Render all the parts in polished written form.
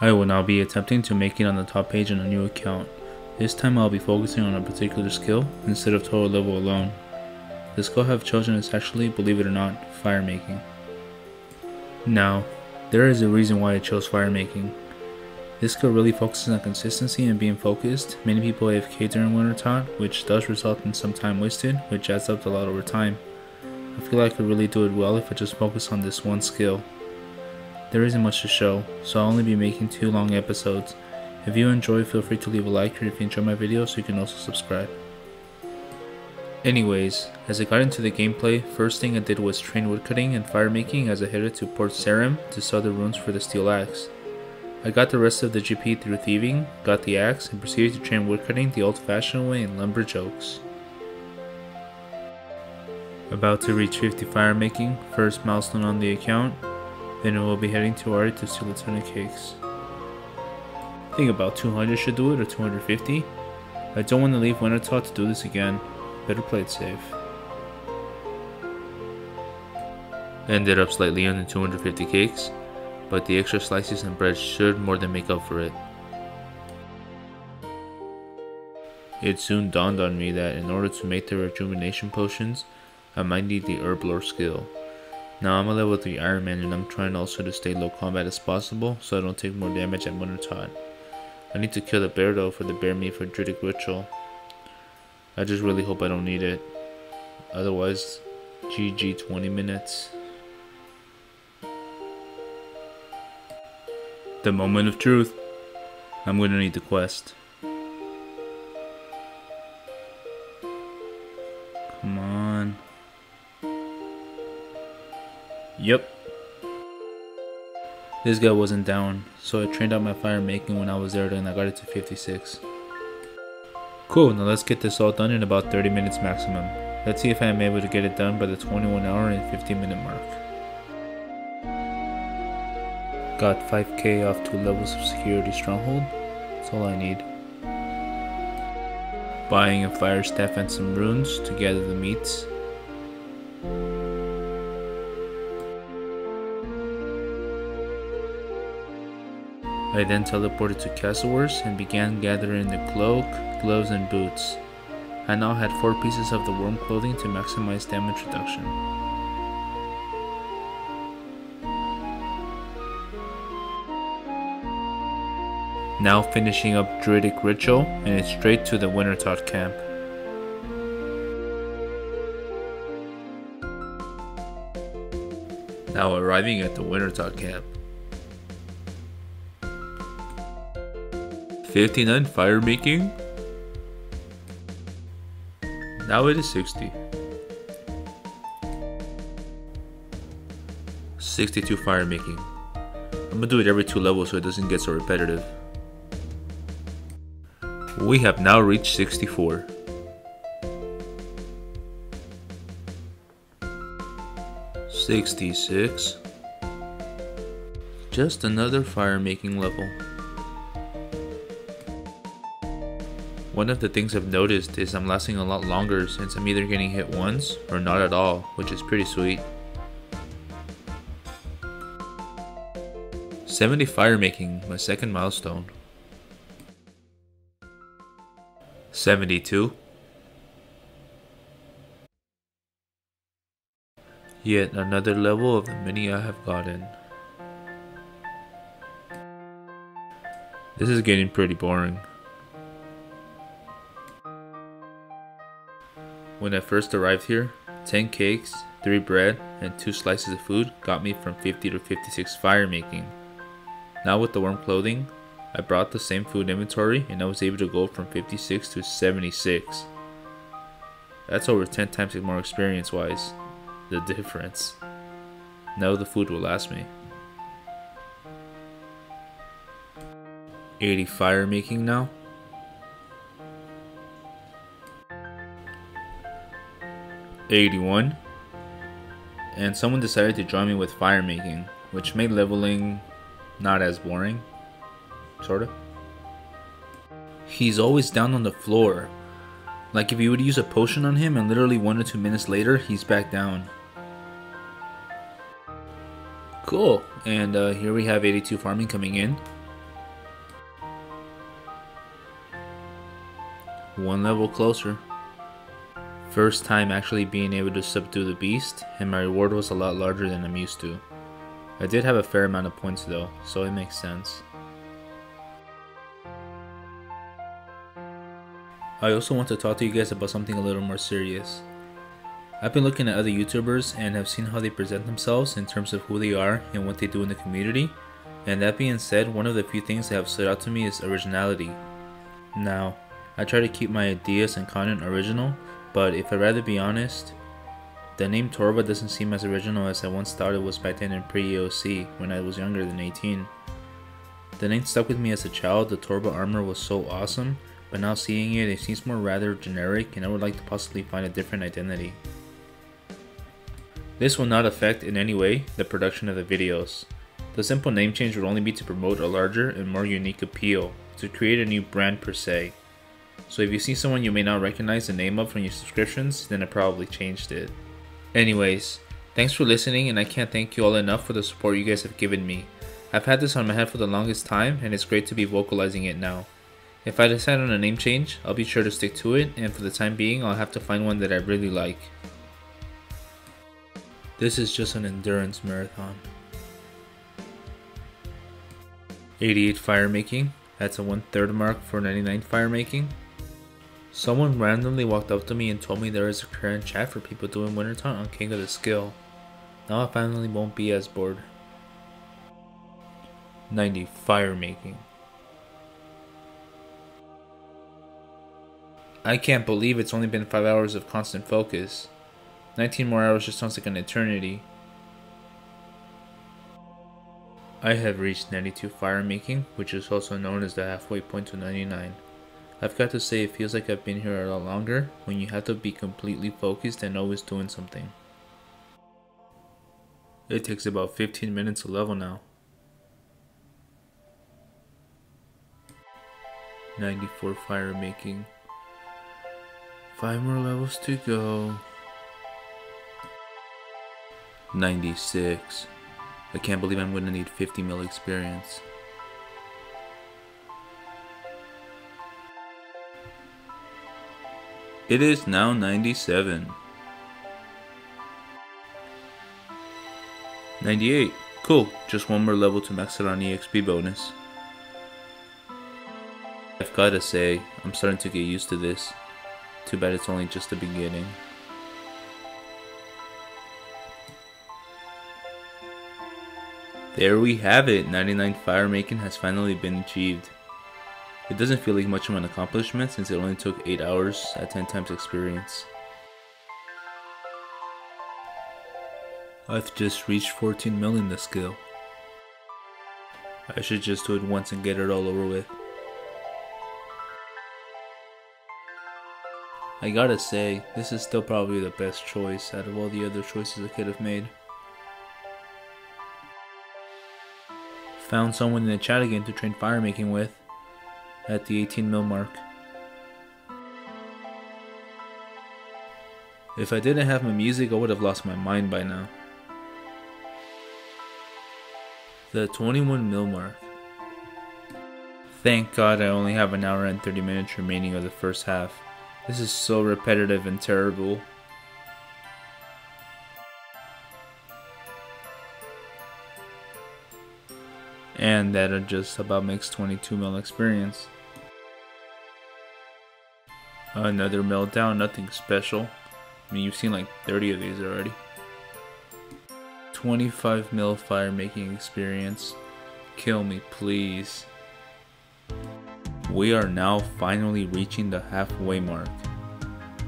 I will now be attempting to make it on the top page on a new account. This time I'll be focusing on a particular skill instead of total level alone. The skill I have chosen is actually, believe it or not, fire making. Now, there is a reason why I chose fire making. This skill really focuses on consistency and being focused. Many people AFK during winter taunt, which does result in some time wasted, which adds up a lot over time. I feel like I could really do it well if I just focus on this one skill. There isn't much to show, so I'll only be making 2 long episodes. If you enjoy, feel free to leave a like, or if you enjoy my videos, you can also subscribe. Anyways, as I got into the gameplay, first thing I did was train woodcutting and fire making as I headed to Port Sarim to sell the runes for the steel axe. I got the rest of the GP through thieving, got the axe, and proceeded to train woodcutting the old-fashioned way in lumber jokes. About to reach 50 fire making, first milestone on the account, then we will be heading to Ari to steal a ton of cakes. I think about 200 should do it, or 250. I don't want to leave Wintertaught to do this again, better play it safe. Ended up slightly under 250 cakes, but the extra slices and bread should more than make up for it. It soon dawned on me that in order to make the rejuvenation potions, I might need the herb lore skill. Now I'm a level 3 Iron Man and I'm trying also to stay low combat as possible so I don't take more damage at Wintertaught. I need to kill the bear though for the bear meat for Druidic Ritual. I just really hope I don't need it. Otherwise, GG 20 minutes. The moment of truth. I'm gonna need the quest. Come on. Yep. This guy wasn't down, so I trained out my fire making when I was there and I got it to 56. Cool, now let's get this all done in about 30 minutes maximum. Let's see if I am able to get it done by the 21 hour and 15 minute mark. Got 5k off 2 levels of security stronghold, that's all I need. Buying a fire staff and some runes to gather the meats. I then teleported to Castleworks and began gathering the cloak, gloves and boots. I now had 4 pieces of the worm clothing to maximize damage reduction. Now finishing up Druidic Ritual and it's straight to the Wintertaught camp. Now arriving at the Wintertaught camp. 59 fire making. Now it is 60. 62 fire making. I'm gonna do it every 2 levels so it doesn't get so repetitive. We have now reached 64. $66. Just another fire making level. One of the things I've noticed is I'm lasting a lot longer since I'm either getting hit once or not at all, which is pretty sweet. 70 fire making, my second milestone. 72. Yet another level of the many I have gotten. This is getting pretty boring. When I first arrived here, 10 cakes, 3 bread, and 2 slices of food got me from 50 to 56 fire making. Now with the warm clothing, I brought the same food inventory and I was able to go from 56 to 76. That's over 10 times more experience wise, the difference. Now the food will last me. 80 fire making now. 81, and someone decided to join me with fire making, which made leveling not as boring, sorta. He's always down on the floor, like if you would use a potion on him and literally 1 or 2 minutes later he's back down. Cool, and here we have 82 farming coming in. One level closer. First time actually being able to subdue the beast, and my reward was a lot larger than I'm used to. I did have a fair amount of points though, so it makes sense. I also want to talk to you guys about something a little more serious. I've been looking at other YouTubers and have seen how they present themselves in terms of who they are and what they do in the community, and that being said, one of the few things that have stood out to me is originality. Now, I try to keep my ideas and content original, but if I'd rather be honest, the name Torva doesn't seem as original as I once thought it was back then in pre-EOC when I was younger than 18. The name stuck with me as a child. The Torva armor was so awesome, but now seeing it, it seems more rather generic and I would like to possibly find a different identity. This will not affect in any way the production of the videos. The simple name change would only be to promote a larger and more unique appeal, to create a new brand per se. So if you see someone you may not recognize the name of from your subscriptions, then I probably changed it. Anyways, thanks for listening, and I can't thank you all enough for the support you guys have given me. I've had this on my head for the longest time, and it's great to be vocalizing it now. If I decide on a name change, I'll be sure to stick to it, and for the time being, I'll have to find one that I really like. This is just an endurance marathon. 88 fire making, that's a 1/3 mark for 99 fire making. Someone randomly walked up to me and told me there is a current chat for people doing winter taunt on King of the Skill. Now I finally won't be as bored. 90 fire making. I can't believe it's only been 5 hours of constant focus. 19 more hours just sounds like an eternity. I have reached 92 fire making, which is also known as the halfway point to 99. I've got to say it feels like I've been here a lot longer when you have to be completely focused and always doing something. It takes about 15 minutes to level now. 94 fire making. 5 more levels to go. 96. I can't believe I'm gonna need 50 mil experience. It is now 97. 98. Cool, just one more level to max it on EXP bonus. I've gotta say, I'm starting to get used to this. Too bad it's only just the beginning. There we have it, 99 fire making has finally been achieved. It doesn't feel like much of an accomplishment since it only took 8 hours at 10 times experience. I've just reached 14 mil in the skill. I should just do it once and get it all over with. I gotta say, this is still probably the best choice out of all the other choices I could have made. Found someone in the chat again to train fire making with at the 18 mil mark. If I didn't have my music, I would have lost my mind by now. The 21 mil mark. Thank God I only have an hour and 30 minutes remaining of the first half. This is so repetitive and terrible. And that just about makes 22 mil experience. Another meltdown, nothing special. I mean, you've seen like 30 of these already. 25 mil fire making experience. Kill me, please. We are now finally reaching the halfway mark.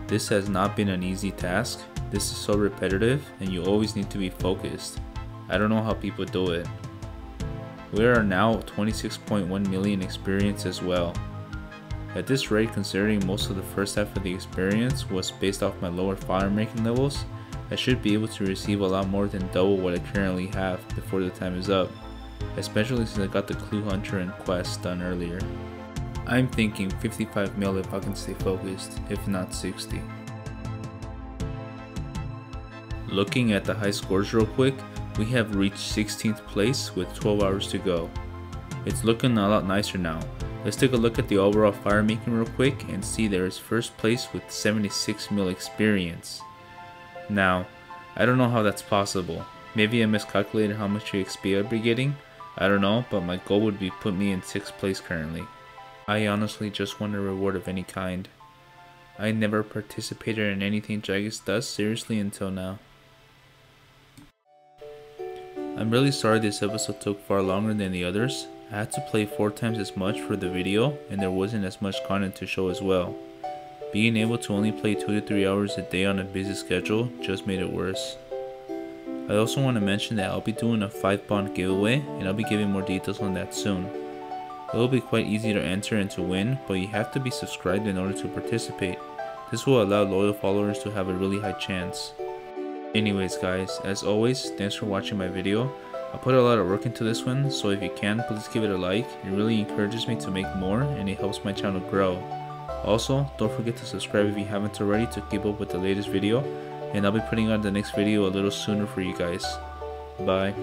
This has not been an easy task. This is so repetitive and you always need to be focused. I don't know how people do it. We are now 26.1 million experience as well. At this rate, considering most of the first half of the experience was based off my lower fire making levels, I should be able to receive a lot more than double what I currently have before the time is up, especially since I got the Clue Hunter and quest done earlier. I'm thinking 55 mil if I can stay focused, if not 60. Looking at the high scores real quick, we have reached 16th place with 12 hours to go. It's looking a lot nicer now. Let's take a look at the overall fire making real quick and see there is first place with 76 mil experience. Now, I don't know how that's possible. Maybe I miscalculated how much XP I'd be getting. I don't know, but my goal would be put me in 6th place currently. I honestly just want a reward of any kind. I never participated in anything Jagex does seriously until now. I'm really sorry this episode took far longer than the others. I had to play 4 times as much for the video and there wasn't as much content to show as well. Being able to only play 2 to 3 hours a day on a busy schedule just made it worse. I also want to mention that I'll be doing a 5 bond giveaway and I'll be giving more details on that soon. It will be quite easy to enter and to win, but you have to be subscribed in order to participate. This will allow loyal followers to have a really high chance. Anyways guys, as always, thanks for watching my video. I put a lot of work into this one, so if you can, please give it a like. It really encourages me to make more and it helps my channel grow. Also, don't forget to subscribe if you haven't already to keep up with the latest video. And I'll be putting out the next video a little sooner for you guys. Bye.